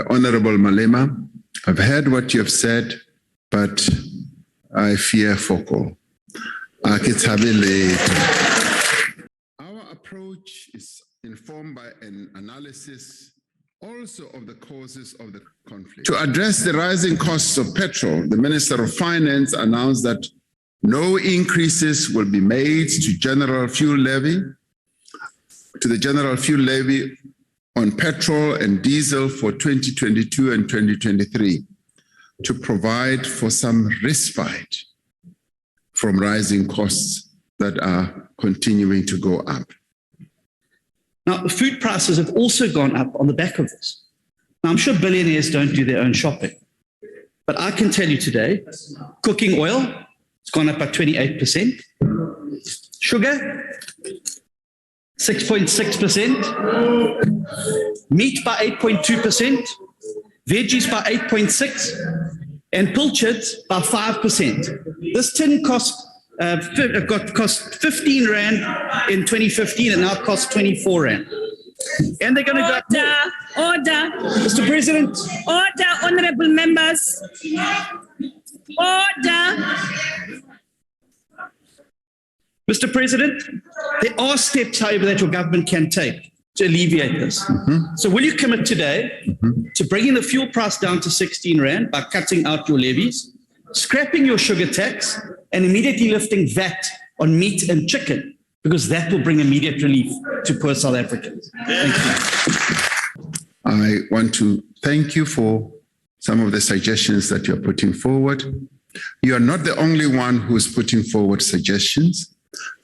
Honourable Malema, I've heard what you have said, but I fear Fokol. Our approach is informed by an analysis also of the causes of the conflict. To address the rising costs of petrol, the Minister of Finance announced that no increases will be made to the general fuel levy on petrol and diesel for 2022 and 2023 to provide for some respite from rising costs that are continuing to go up. Now, the food prices have also gone up on the back of this. Now, I'm sure billionaires don't do their own shopping, but I can tell you today, cooking oil has gone up by 28%, sugar 6.6%, meat by 8.2%, veggies by 8.6%, and pilchards by 5%. This tin cost 15 Rand in 2015 and now costs 24 Rand. And they're going to go up more. Order. Mr. President. Order, honourable members. Order. Mr. President, there are steps, however, that your government can take to alleviate this. So will you commit today to bringing the fuel price down to 16 Rand by cutting out your levies, scrapping your sugar tax, and immediately lifting VAT on meat and chicken, because that will bring immediate relief to poor South Africans? Thank you. I want to thank you for some of the suggestions that you're putting forward. You are not the only one who's putting forward suggestions.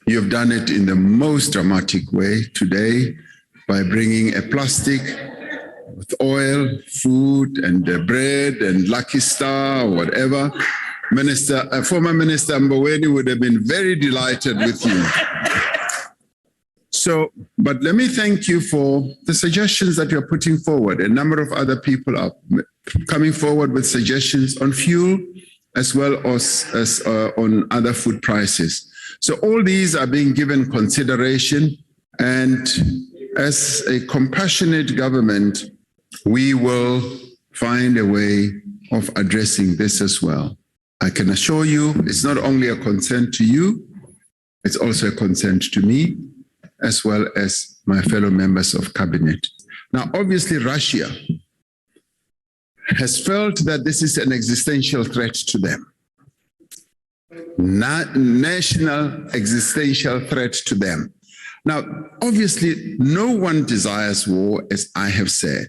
You have done it in the most dramatic way today by bringing a plastic with oil, food, and bread, and Lucky Star, or whatever. Former Minister Mboweni would have been very delighted with you. So, but let me thank you for the suggestions that you're putting forward. A number of other people are coming forward with suggestions on fuel as well as on other food prices. So all these are being given consideration, and as a compassionate government, we will find a way of addressing this as well. I can assure you it's not only a concern to you, it's also a concern to me, as well as my fellow members of cabinet. Now, obviously, Russia has felt that this is an existential threat to them. National existential threat to them. Now, obviously, no one desires war, as I have said,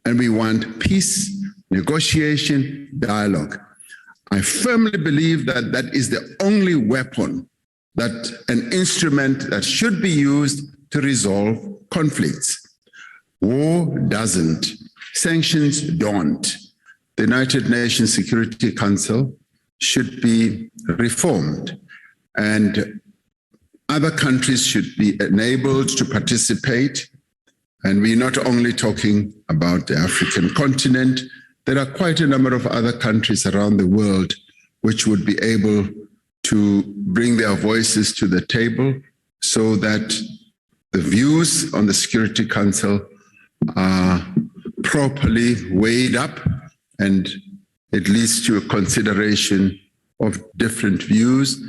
and we want peace, negotiation, dialogue. I firmly believe that that is the only weapon, that an instrument that should be used to resolve conflicts. War doesn't. Sanctions don't. The United Nations Security Council should be reformed, and other countries should be enabled to participate. And we're not only talking about the African continent, there are quite a number of other countries around the world which would be able to bring their voices to the table so that the views on the Security Council are properly weighed up, and it leads to a consideration of different views.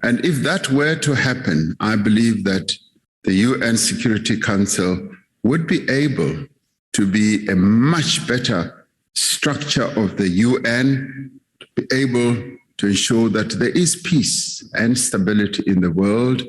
And if that were to happen, I believe that the UN Security Council would be able to be a much better structure of the UN, to be able to ensure that there is peace and stability in the world,